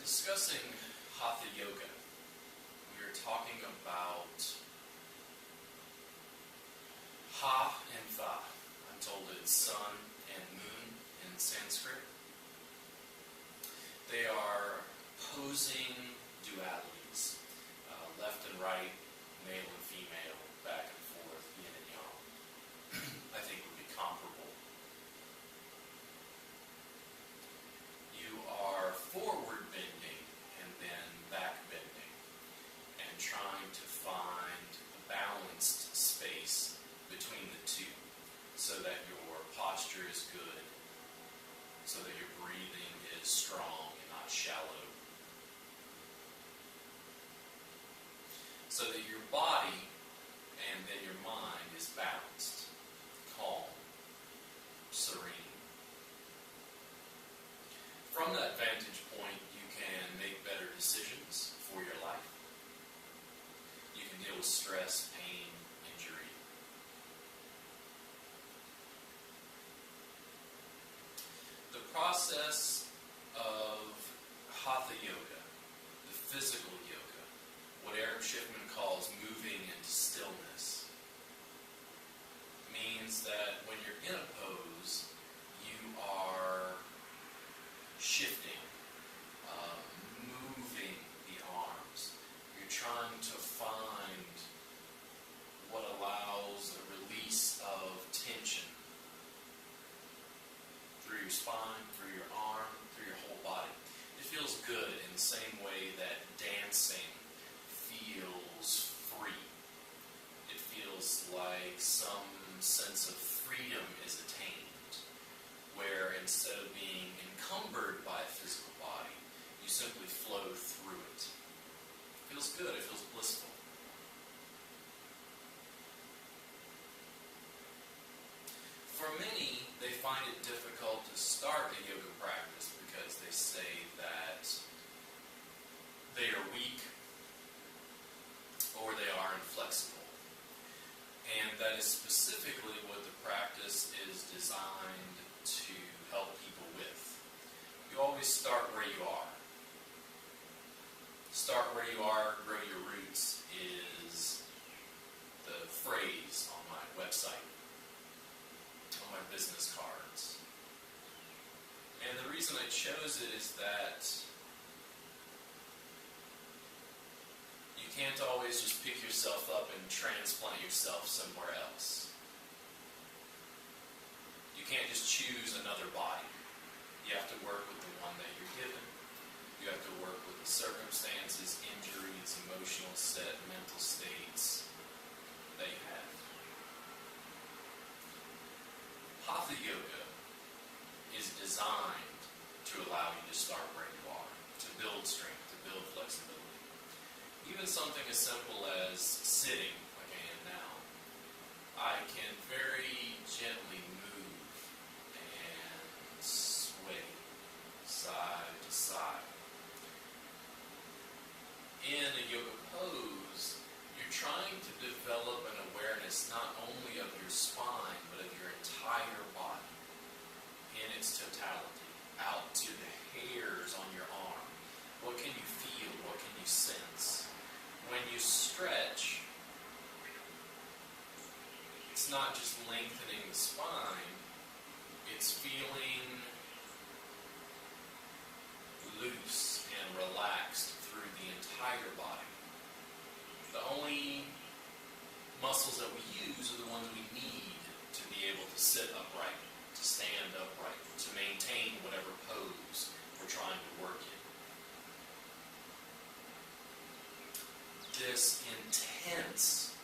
discussing Hatha Yoga, we are talking about Ha and Tha. I'm told it's sun and moon in Sanskrit. They are opposing dualities, left and right, male and female, back and forth, yin and yang. I think would be comparable. You are forward bending and then back bending and trying to find a balanced space between the two so that your posture is good, so that your breathing is strong and not shallow, so that your body and then your mind is balanced, calm, serene. From that vantage point, you can make better decisions for your life. You can deal with stress, pain, injury. The process of Hatha Yoga, the physical yoga, what Eric Schiffman calls moving into stillness, means that when you're in a pose, you are shifting, moving the arms. You're trying to find what allows a release of tension through your spine, through your arm, through your whole body. It feels good in the same way that dancing feels free. It feels like some sense of freedom is attained, where instead of being encumbered by a physical body, you simply flow through it. It feels good, it feels blissful. For many, they find it difficult to start a yoga practice because they say that they are weak or they are inflexible. And that is specifically what the practice is designed to help people with. You always start where you are. Start where you are, grow your roots is the phrase on my website, on my business cards. And the reason I chose it is that you can't always just pick yourself up and transplant yourself somewhere else. You can't just choose another body. You have to work with the one that you're given. You have to work with the circumstances, injuries, emotional set, mental states that you have. Hatha Yoga is designed to allow you to start where you are, to build strength, to build flexibility. Even something as simple as sitting, like I am now, I can very gently move and sway side to side. In a yoga pose, you're trying to develop an awareness not only of your spine, but of your entire body in its totality, out to the hairs on your arm. What can you feel? What can you sense? When you stretch, it's not just lengthening the spine, it's feeling loose and relaxed through the entire body. The only muscles that we use are the ones we need to be able to sit upright, to stand upright, to maintain whatever pose we're trying to work in. This intense,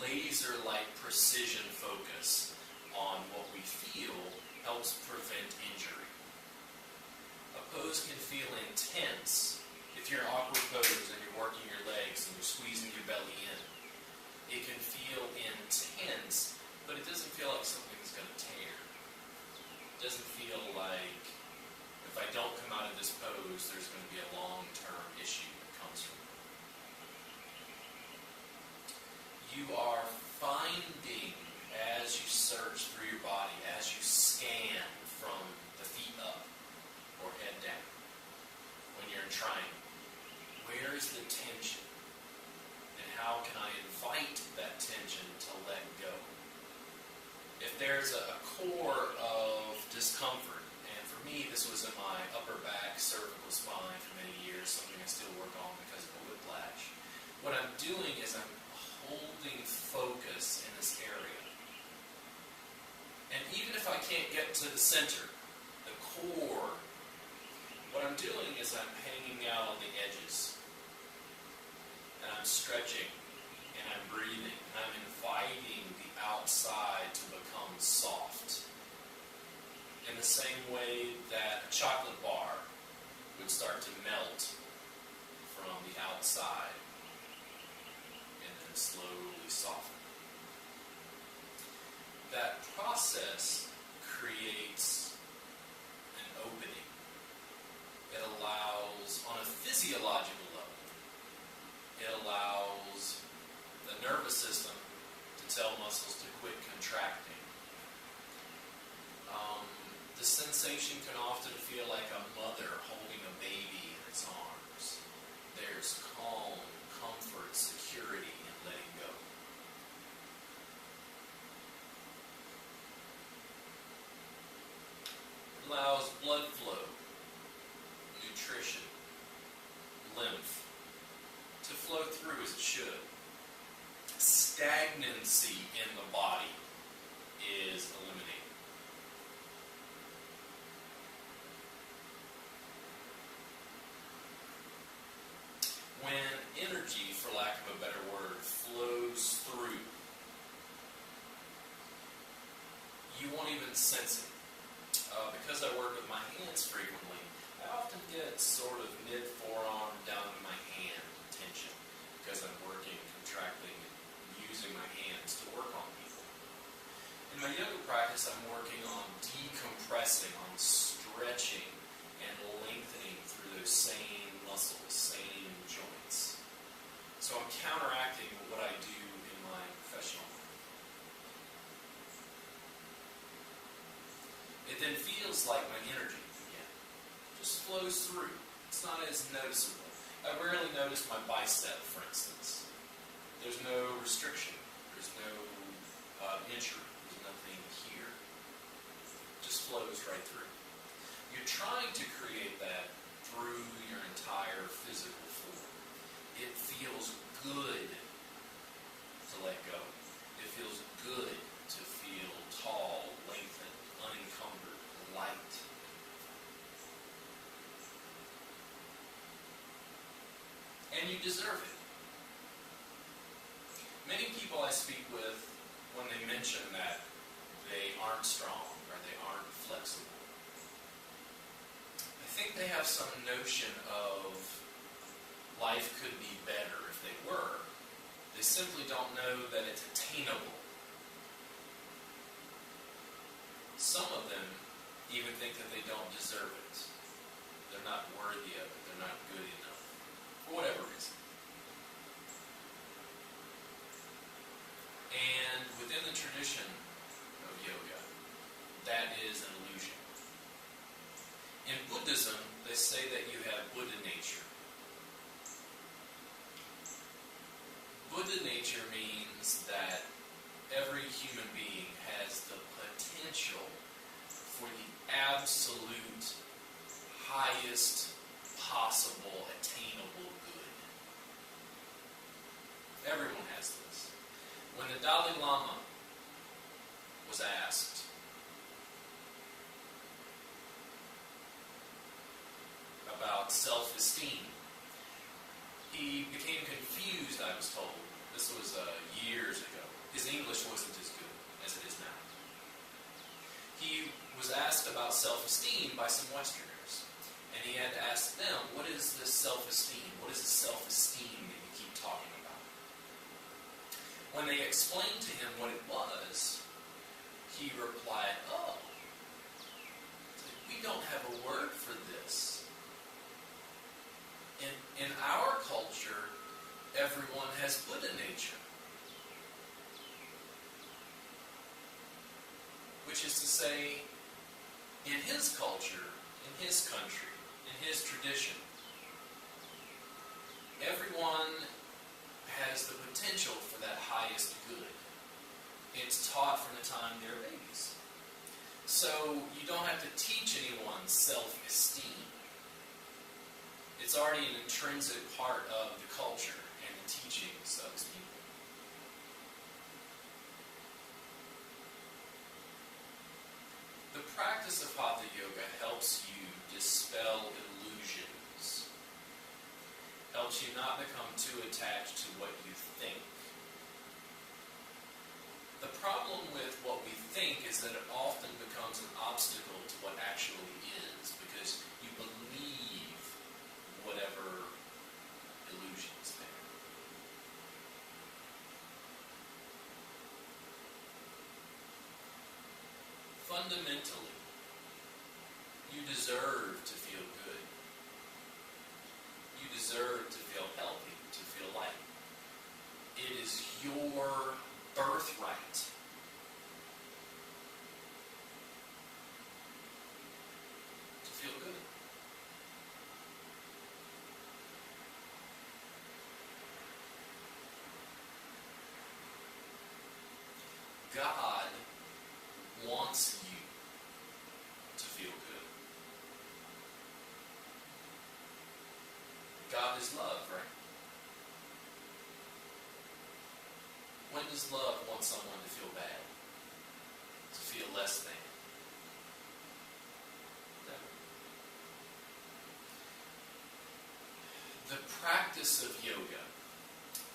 laser-like precision focus on what we feel helps prevent injury. A pose can feel intense if you're in an awkward pose and you're working your legs and you're squeezing your belly in. It can feel intense, but it doesn't feel like something's going to tear. It doesn't feel like if I don't come out of this pose, there's going to be a long-term issue that comes from it. You are finding, as you search through your body, as you scan from the feet up or head down, triangle. Where is the tension? And how can I invite that tension to let go? If there's a core of discomfort, and for me this was in my upper back cervical spine for many years, something I still work on because of a whiplash, what I'm doing is I'm holding focus in this area. And even if I can't get to the center, the core, what I'm doing is I'm hanging out on the edges. And I'm stretching, and I'm breathing, and I'm inviting the outside to become soft. In the same way that a chocolate bar would start to melt from the outside and then slowly soften. That process creates an opening. It allows, on a physiological level, it allows the nervous system to tell muscles to quit contracting. The sensation can often feel like a mother holding a baby in its arms. There's calm, comfort, security in letting go. It allows blood flow, nutrition, lymph to flow through as it should. Stagnancy in the body is eliminated. When energy, for lack of a better word, flows through, you won't even sense it. Because I work with my hands frequently, I often get sort of mid-forearm down to my hand tension because I'm working, contracting, using my hands to work on people. In my yoga practice, I'm working on decompressing, on stretching, and lengthening through those same muscles, same joints. So I'm counteracting what I do in my professional life. It then feels like my energy again just flows through. It's not as noticeable. I rarely notice my bicep, for instance. There's no restriction. There's no injury. There's nothing here. It just flows right through. You're trying to create that through your entire physical form. It feels good to let go. It feels good to feel tall, lengthened, unencumbered, light. And you deserve it. Many people I speak with, when they mention that they aren't strong or they aren't flexible, I think they have some notion of life could be better if they were. They simply don't know that it's attainable. Some of them even think that they don't deserve it. They're not worthy of it. They're not good enough. For whatever reason. And within the tradition of yoga, that is an illusion. In Buddhism, they say that you have Buddha nature. Buddha nature means that every human being has the potential for the absolute highest possible attainable good. Everyone has this. When the Dalai Lama was asked about self-esteem, he became confused, I was told. This was years ago. His English wasn't as good as it is now. He was asked about self-esteem by some Westerners. And he had to ask them, what is this self-esteem? What is the self-esteem that you keep talking about? When they explained to him what it was, he replied, oh, we don't have a word for this. In our culture, everyone has Buddha nature. Which is to say, in his culture, in his country, in his tradition, It's already an intrinsic part of the culture and the teachings of his people. The practice of Hatha Yoga helps you dispel illusions, helps you not become too attached to what you think. The problem with what we think is that it often becomes an obstacle to what actually is, because you believe whatever illusion is there. Fundamentally, you deserve to feel good. You deserve to feel healthy, to feel light. It is your birthright. To feel good. God wants you to feel good. God is love, right? When does love want someone to feel bad? To feel less than? No. The practice of yoga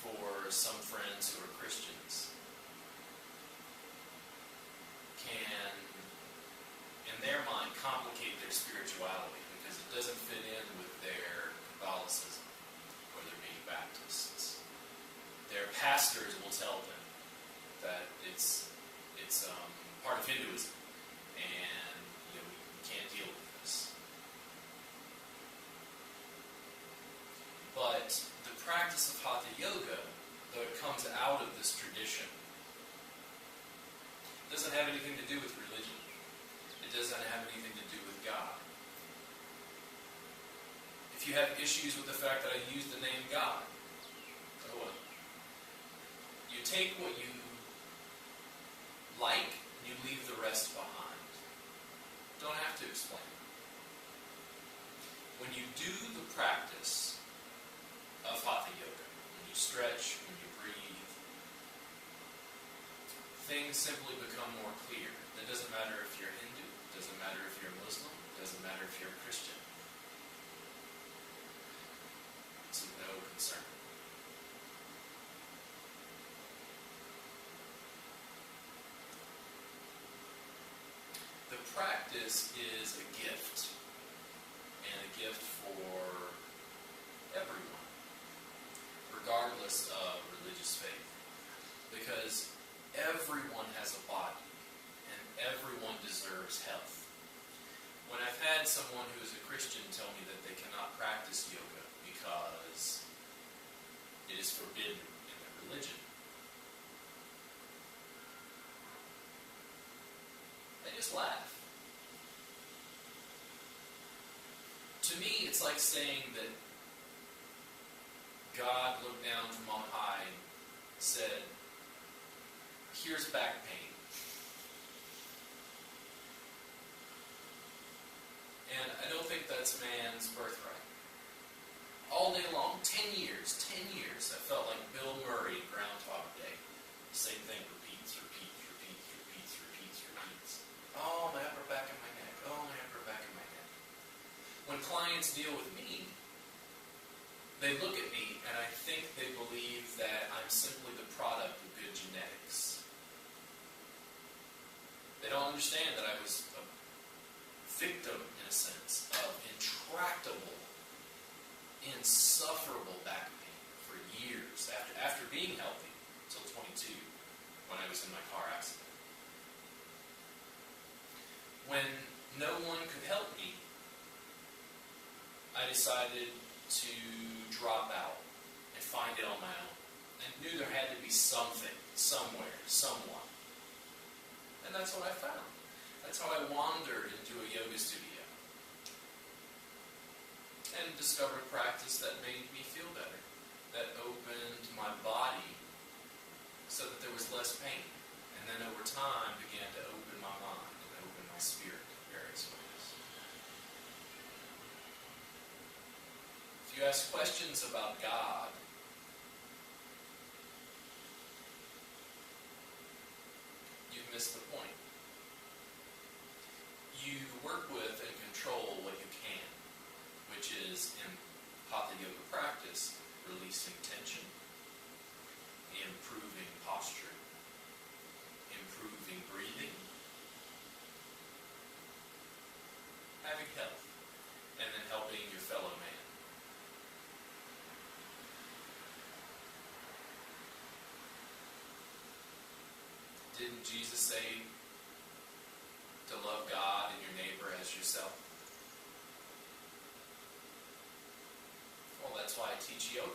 for some friends who are Christians can, in their mind, complicate their spirituality because it doesn't fit in with their Catholicism or their being Baptists. Their pastors will tell them that it's part of Hinduism, and we can't deal with this. But the practice of Hatha Yoga, though it comes out of this tradition, doesn't have anything to do with religion. It doesn't have anything to do with God. If you have issues with the fact that I use the name God, oh well. You take what you like, and you leave the rest behind. Don't have to explain. When you do the practice of Hatha Yoga, when you stretch, when you breathe, things simply become more clear. It doesn't matter if you're Hindu, it doesn't matter if you're Muslim, it doesn't matter if you're a Christian. It's of no concern. The practice is a gift, and a gift for everyone, regardless of religious faith. Because everyone has a body, and everyone deserves health. When I've had someone who is a Christian tell me that they cannot practice yoga because it is forbidden in their religion, I just laugh. To me, it's like saying that God looked down from on high and said, here's back pain. And I don't think that's man's birthright. All day long, 10 years, I felt like Bill Murray in Groundhog Day. Same thing repeats. Oh, my upper back and my neck. Oh, my upper back and my neck. When clients deal with me, they look at me and I think they believe that I'm simply the product of good genetics. They don't understand that I was a victim, in a sense, of intractable, insufferable back pain for years after being healthy until 22 when I was in my car accident. When no one could help me, I decided to drop out and find it on my own. I knew there had to be something, somewhere, someone. And that's what I found. That's how I wandered into a yoga studio and discovered practice that made me feel better, that opened my body so that there was less pain. And then over time began to open my mind and open my spirit in various ways. ask questions about God, you've missed the point. You work with and control what you can, which is in Hatha Yoga practice, releasing tension, improving posture, improving breathing, having health, and then helping your fellow man. Didn't Jesus say to love God and your neighbor as yourself? Well, that's why I teach yoga.